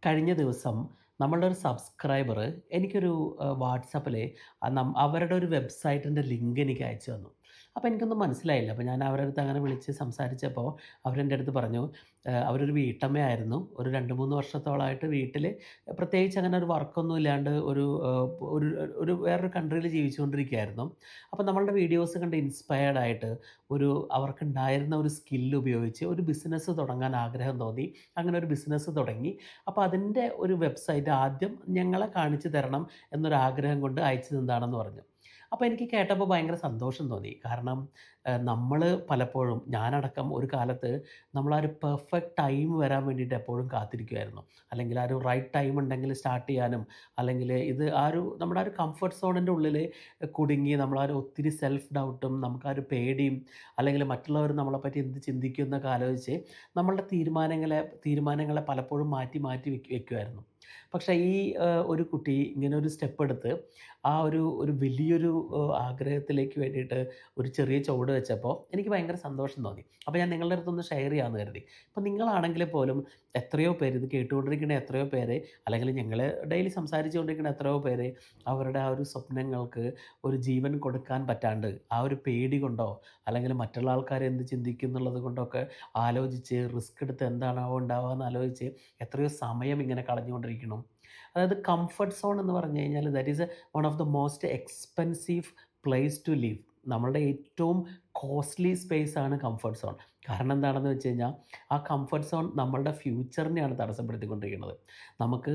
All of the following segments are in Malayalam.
കഴിഞ്ഞ ദിവസം നമ്മളുടെ ഒരു സബ്സ്ക്രൈബർ എനിക്കൊരു വാട്സാപ്പിൽ അവരുടെ ഒരു വെബ്സൈറ്റിൻ്റെ ലിങ്ക് എനിക്ക് അയച്ചു തന്നു. അപ്പോൾ എനിക്കൊന്നും മനസ്സിലായില്ല. അപ്പോൾ ഞാൻ അവരുടെ അടുത്ത് അങ്ങനെ വിളിച്ച് സംസാരിച്ചപ്പോൾ അവരെൻ്റെ അടുത്ത് പറഞ്ഞു, അവരൊരു വീട്ടമ്മയായിരുന്നു. ഒരു 2, 3 വർഷത്തോളമായിട്ട് വീട്ടിൽ പ്രത്യേകിച്ച് അങ്ങനെ ഒരു വർക്കൊന്നും ഇല്ലാണ്ട് ഒരു ഒരു വേറൊരു കൺട്രിയിൽ ജീവിച്ചുകൊണ്ടിരിക്കുകയായിരുന്നു. അപ്പോൾ നമ്മളുടെ വീഡിയോസ് കണ്ട് ഇൻസ്പയർഡ് ആയിട്ട് അവർക്കുണ്ടായിരുന്ന ഒരു സ്കിൽ ഉപയോഗിച്ച് ഒരു ബിസിനസ് തുടങ്ങാൻ ആഗ്രഹം തോന്നി. അങ്ങനെ ഒരു ബിസിനസ് തുടങ്ങി. അപ്പോൾ അതിൻ്റെ ഒരു വെബ്സൈറ്റ് ആദ്യം ഞങ്ങളെ കാണിച്ചു തരണം എന്നൊരാഗ്രഹം കൊണ്ട് അയച്ചു തന്നതാണെന്ന് പറഞ്ഞു. അപ്പോൾ എനിക്ക് കേട്ടപ്പോൾ ഭയങ്കര സന്തോഷം തോന്നി. കാരണം നമ്മൾ പലപ്പോഴും ഞാനടക്കം ഒരു കാലത്ത് നമ്മളാ ഒരു പെർഫെക്റ്റ് ടൈം വരാൻ വേണ്ടിയിട്ട് എപ്പോഴും കാത്തിരിക്കുമായിരുന്നു. അല്ലെങ്കിൽ ആ ഒരു റൈറ്റ് ടൈം ഉണ്ടെങ്കിൽ സ്റ്റാർട്ട് ചെയ്യാനും, അല്ലെങ്കിൽ ഇത് നമ്മുടെ ആ ഒരു കംഫർട്ട് സോണിൻ്റെ ഉള്ളിൽ കുടുങ്ങി നമ്മളാ ഒരു ഒത്തിരി സെൽഫ് ഡൗട്ടും നമുക്കാ ഒരു പേടിയും, അല്ലെങ്കിൽ മറ്റുള്ളവർ നമ്മളെപ്പറ്റി എന്ത് ചിന്തിക്കും എന്നൊക്കെ ആലോചിച്ച് നമ്മളുടെ തീരുമാനങ്ങളെ പലപ്പോഴും മാറ്റി മാറ്റി വെക്കുമായിരുന്നു. പക്ഷേ ഈ ഒരു കുട്ടി ഇങ്ങനെ ഒരു സ്റ്റെപ്പ് എടുത്ത് ഒരു വലിയൊരു ആഗ്രഹത്തിലേക്ക് വേണ്ടിയിട്ട് ഒരു ചെറിയ ചുവട് വെച്ചപ്പോൾ എനിക്ക് ഭയങ്കര സന്തോഷം തോന്നി. അപ്പോൾ ഞാൻ നിങ്ങളുടെ അടുത്തൊന്ന് ഷെയർ ചെയ്യാമെന്ന് കരുതി. ഇപ്പോൾ നിങ്ങളാണെങ്കിൽ പോലും എത്രയോ പേര് ഇത് കേട്ടുകൊണ്ടിരിക്കുന്ന എത്രയോ പേര്, അല്ലെങ്കിൽ ഞങ്ങൾ ഡെയിലി സംസാരിച്ചുകൊണ്ടിരിക്കുന്ന എത്രയോ പേര് അവരുടെ ആ ഒരു സ്വപ്നങ്ങൾക്ക് ഒരു ജീവൻ കൊടുക്കാൻ പറ്റാണ്ട് ആ ഒരു പേടി കൊണ്ടോ, അല്ലെങ്കിൽ മറ്റുള്ള ആൾക്കാർ എന്ത് ചിന്തിക്കും എന്നുള്ളത് കൊണ്ടൊക്കെ ആലോചിച്ച് റിസ്ക് എടുത്ത് എന്താണാവോ ഉണ്ടാവുക എന്ന് ആലോചിച്ച് എത്രയോ സമയം ഇങ്ങനെ കളഞ്ഞുകൊണ്ടിരിക്കുന്നു. അതായത് കംഫർട്ട് സോൺ എന്ന് പറഞ്ഞു കഴിഞ്ഞാൽ that is one of the most expensive place to live. നമ്മളുടെ ഏറ്റവും കോസ്റ്റ്ലി സ്പേസ് ആണ് കംഫർട്ട് സോൺ. കാരണം എന്താണെന്ന് വെച്ച് കഴിഞ്ഞാൽ ആ കംഫർട്ട് സോൺ നമ്മളുടെ ഫ്യൂച്ചറിനെയാണ് തടസ്സപ്പെടുത്തിക്കൊണ്ടിരിക്കുന്നത്. നമുക്ക്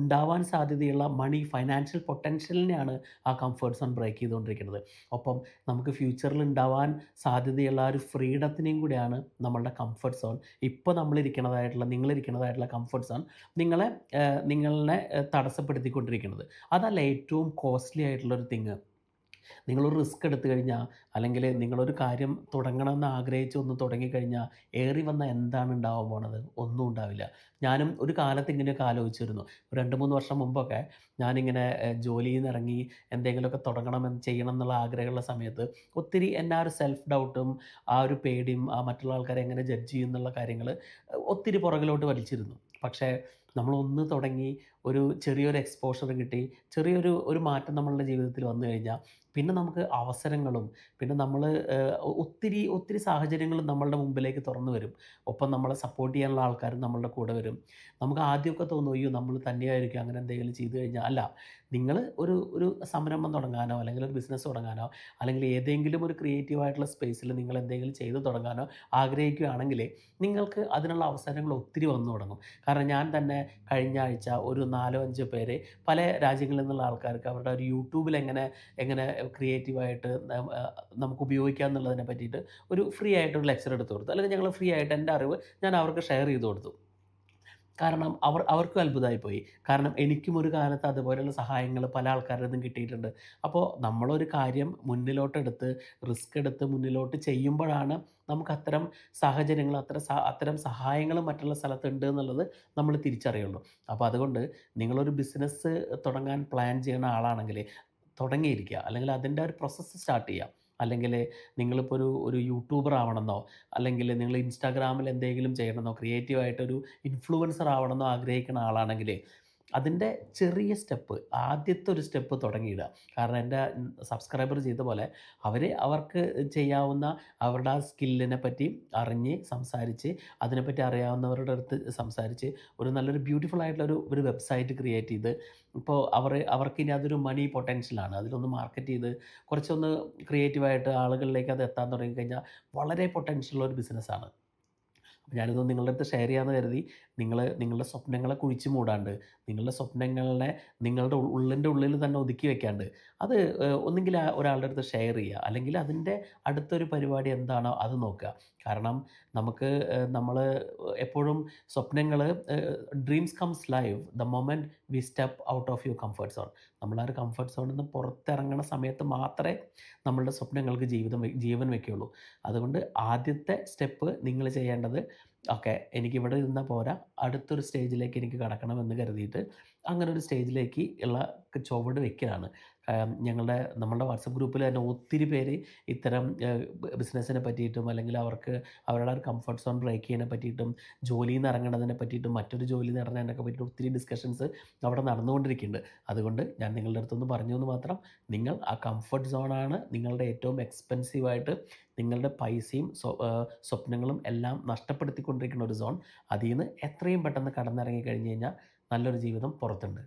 ഉണ്ടാവാൻ സാധ്യതയുള്ള ഫൈനാൻഷ്യൽ പൊട്ടൻഷ്യലിനെയാണ് ആ കംഫർട്ട് സോൺ ബ്രേക്ക് ചെയ്തുകൊണ്ടിരിക്കുന്നത്. ഒപ്പം നമുക്ക് ഫ്യൂച്ചറിൽ ഉണ്ടാവാൻ സാധ്യതയുള്ള ആ ഒരു ഫ്രീഡത്തിനെയും കൂടിയാണ് നമ്മളുടെ കംഫർട്ട് സോൺ, ഇപ്പോൾ നിങ്ങളിരിക്കുന്നതായിട്ടുള്ള കംഫർട്ട് സോൺ നിങ്ങളെ തടസ്സപ്പെടുത്തിക്കൊണ്ടിരിക്കുന്നത്. അതല്ല ഏറ്റവും കോസ്റ്റ്ലി ആയിട്ടുള്ളൊരു തിങ്. നിങ്ങളൊരു റിസ്ക് എടുത്തു കഴിഞ്ഞാൽ, അല്ലെങ്കിൽ നിങ്ങളൊരു കാര്യം തുടങ്ങണമെന്ന് ആഗ്രഹിച്ച് ഒന്ന് തുടങ്ങിക്കഴിഞ്ഞാൽ ഏറി വന്നാൽ എന്താണ് ഉണ്ടാവാൻ പോണത്? ഒന്നും ഉണ്ടാവില്ല. ഞാനും ഒരു കാലത്ത് ഇങ്ങനെയൊക്കെ ആലോചിച്ചിരുന്നു. 2, 3 വർഷം മുമ്പൊക്കെ ഞാനിങ്ങനെ ജോലിയിൽ നിന്ന് ഇറങ്ങി എന്തെങ്കിലുമൊക്കെ ചെയ്യണം എന്നുള്ള ആഗ്രഹമുള്ള സമയത്ത് ഒത്തിരി എന്നെ ആ ഒരു സെൽഫ് ഡൗട്ടും ആ ഒരു പേടിയും മറ്റുള്ള ആൾക്കാരെ എങ്ങനെ ജഡ്ജ് ചെയ്യും എന്നുള്ള കാര്യങ്ങൾ ഒത്തിരി പുറകിലോട്ട് വലിച്ചിരുന്നു. പക്ഷേ നമ്മളൊന്ന് തുടങ്ങി ചെറിയൊരു എക്സ്പോഷർ കിട്ടി, ഒരു മാറ്റം നമ്മളുടെ ജീവിതത്തിൽ വന്നു കഴിഞ്ഞാൽ പിന്നെ നമുക്ക് അവസരങ്ങളും, പിന്നെ നമ്മൾ ഒത്തിരി ഒത്തിരി സാഹചര്യങ്ങളും നമ്മളുടെ മുമ്പിലേക്ക് തുറന്നു വരും. ഒപ്പം നമ്മളെ സപ്പോർട്ട് ചെയ്യാനുള്ള ആൾക്കാരും നമ്മളുടെ കൂടെ വരും. നമുക്ക് ആദ്യമൊക്കെ തോന്നും, അയ്യോ നമ്മൾ തന്നെയായിരിക്കും അങ്ങനെ എന്തെങ്കിലും ചെയ്തു കഴിഞ്ഞാൽ. അല്ല, നിങ്ങൾ ഒരു സംരംഭം തുടങ്ങാനോ, അല്ലെങ്കിൽ ഒരു ബിസിനസ് തുടങ്ങാനോ, അല്ലെങ്കിൽ ഏതെങ്കിലും ഒരു ക്രിയേറ്റീവ് ആയിട്ടുള്ള സ്പേസിൽ നിങ്ങൾ എന്തെങ്കിലും ചെയ്തു തുടങ്ങാനോ ആഗ്രഹിക്കുകയാണെങ്കിൽ നിങ്ങൾക്ക് അതിനുള്ള അവസരങ്ങൾ ഒത്തിരി വന്നു തുടങ്ങും. കാരണം ഞാൻ തന്നെ കഴിഞ്ഞ ആഴ്ച ഒരു 4, 5 പേരെ പല രാജ്യങ്ങളിൽ നിന്നുള്ള ആൾക്കാർക്ക് അവരുടെ ഒരു യൂട്യൂബിൽ എങ്ങനെ എങ്ങനെ ക്രിയേറ്റീവായിട്ട് നമുക്ക് ഉപയോഗിക്കാം എന്നുള്ളതിനെ പറ്റിയിട്ട് ഒരു ഫ്രീ ആയിട്ടൊരു ലെക്ചർ എടുത്ത് കൊടുത്തു. അല്ലെങ്കിൽ ഞങ്ങൾ ഫ്രീ ആയിട്ട് എൻ്റെ അറിവ് ഞാൻ അവർക്ക് ഷെയർ ചെയ്ത് കൊടുത്തു. കാരണം അവർക്കും അത്ഭുതമായി പോയി. കാരണം എനിക്കും ഒരു കാലത്ത് അതുപോലെയുള്ള സഹായങ്ങൾ പല ആൾക്കാരുടെ നിന്നും കിട്ടിയിട്ടുണ്ട്. അപ്പോൾ നമ്മളൊരു കാര്യം മുന്നിലോട്ടെടുത്ത് റിസ്ക് എടുത്ത് മുന്നിലോട്ട് ചെയ്യുമ്പോഴാണ് നമുക്ക് അത്തരം സാഹചര്യങ്ങൾ, അത്തരം സഹായങ്ങൾ മറ്റുള്ള സ്ഥലത്തുണ്ട് എന്നുള്ളത് നമ്മൾ തിരിച്ചറിയുള്ളൂ. അപ്പോൾ അതുകൊണ്ട് നിങ്ങളൊരു ബിസിനസ് തുടങ്ങാൻ പ്ലാൻ ചെയ്യുന്ന ആളാണെങ്കിൽ തുടങ്ങിയിരിക്കുക. അല്ലെങ്കിൽ അതിൻ്റെ ഒരു പ്രോസസ്സ് സ്റ്റാർട്ട് ചെയ്യുക. അല്ലെങ്കിൽ നിങ്ങളിപ്പോൾ ഒരു യൂട്യൂബർ ആവണമെന്നോ, അല്ലെങ്കിൽ നിങ്ങൾ ഇൻസ്റ്റാഗ്രാമിൽ എന്തെങ്കിലും ചെയ്യണമെന്നോ, ക്രിയേറ്റീവായിട്ടൊരു ഇൻഫ്ലുവൻസർ ആവണമെന്നോ ആഗ്രഹിക്കുന്ന ആളാണെങ്കിൽ അതിൻ്റെ ചെറിയ സ്റ്റെപ്പ്, ആദ്യത്തെ ഒരു സ്റ്റെപ്പ് തുടങ്ങിയിടുക. കാരണം എൻ്റെ സബ്സ്ക്രൈബർ ചെയ്ത പോലെ അവർക്ക് ചെയ്യാവുന്ന അവരുടെ ആ സ്കില്ലിനെ പറ്റി അറിഞ്ഞ് സംസാരിച്ച്, അതിനെപ്പറ്റി അറിയാവുന്നവരുടെ അടുത്ത് സംസാരിച്ച് നല്ലൊരു ബ്യൂട്ടിഫുൾ ആയിട്ടുള്ള ഒരു വെബ്സൈറ്റ് ക്രിയേറ്റ് ചെയ്ത്, ഇപ്പോൾ അവർക്കിനി അതൊരു മണി പൊട്ടൻഷ്യലാണ്. അതിലൊന്ന് മാർക്കറ്റ് ചെയ്ത് കുറച്ചൊന്ന് ക്രിയേറ്റീവായിട്ട് ആളുകളിലേക്ക് അത് എത്താൻ തുടങ്ങിക്കഴിഞ്ഞാൽ വളരെ പൊട്ടൻഷ്യലുള്ള ഒരു ബിസിനസ്സാണ്. അപ്പോൾ ഞാനിത് നിങ്ങളുടെ അടുത്ത് ഷെയർ ചെയ്യാമെന്ന് കരുതി. നിങ്ങളുടെ സ്വപ്നങ്ങളെ കുഴിച്ചു മൂടാണ്ട്, നിങ്ങളുടെ സ്വപ്നങ്ങളെ നിങ്ങളുടെ ഉള്ളിൻ്റെ ഉള്ളിൽ തന്നെ ഒതുക്കി വെക്കാണ്ട്, അത് ഒന്നുകിൽ ഒരാളുടെ അടുത്ത് ഷെയർ ചെയ്യുക, അല്ലെങ്കിൽ അതിൻ്റെ അടുത്തൊരു പരിപാടി എന്താണോ അത് നോക്കുക. കാരണം നമ്മൾ എപ്പോഴും സ്വപ്നങ്ങൾ, dreams comes live the moment we step out of your comfort zone. നമ്മൾ ആ ഒരു കംഫർട്ട് സോണിൽ നിന്ന് പുറത്തിറങ്ങണ സമയത്ത് മാത്രമേ നമ്മളുടെ സ്വപ്നങ്ങൾക്ക് ജീവൻ വയ്ക്കുകയുള്ളൂ. അതുകൊണ്ട് ആദ്യത്തെ സ്റ്റെപ്പ് നിങ്ങൾ ചെയ്യേണ്ടത്, ഓക്കെ, എനിക്കിവിടെ ഇരുന്നാൽ പോരാ, അടുത്തൊരു സ്റ്റേജിലേക്ക് എനിക്ക് കടക്കണമെന്ന് കരുതിയിട്ട് അങ്ങനെ ഒരു സ്റ്റേജിലേക്ക് ഉള്ള ചുവട് വെക്കലാണ്. നമ്മളുടെ വാട്സപ്പ് ഗ്രൂപ്പിൽ തന്നെ ഒത്തിരി പേര് ഇത്തരം ബിസിനസ്സിനെ പറ്റിയിട്ടും അല്ലെങ്കിൽ അവർക്ക് അവരുടെ ഒരു കംഫർട്ട് സോൺ ബ്രേക്ക് ചെയ്യുന്നതിനെ പറ്റിയിട്ടും ജോലിയിൽ നിന്ന് ഇറങ്ങുന്നതിനെ പറ്റിയിട്ടും മറ്റൊരു ജോലിയിൽ നിന്ന് ഇറങ്ങുന്നതിനൊക്കെ പറ്റിയിട്ട് ഒത്തിരി ഡിസ്കഷൻസ് അവിടെ നടന്നുകൊണ്ടിരിക്കുന്നുണ്ട്. അതുകൊണ്ട് ഞാൻ നിങ്ങളുടെ അടുത്തൊന്ന് പറഞ്ഞു എന്ന് മാത്രം. നിങ്ങൾ ആ കംഫർട്ട് സോണാണ് നിങ്ങളുടെ ഏറ്റവും എക്സ്പെൻസീവായിട്ട് നിങ്ങളുടെ പൈസയും സ്വപ്നങ്ങളും എല്ലാം നഷ്ടപ്പെടുത്തിക്കൊണ്ടിരിക്കുന്ന ഒരു സോൺ. അതിൽ നിന്ന് എത്രയും പെട്ടെന്ന് കടന്നിറങ്ങി കഴിഞ്ഞ് കഴിഞ്ഞാൽ നല്ലൊരു ജീവിതം പുറത്തുണ്ട്.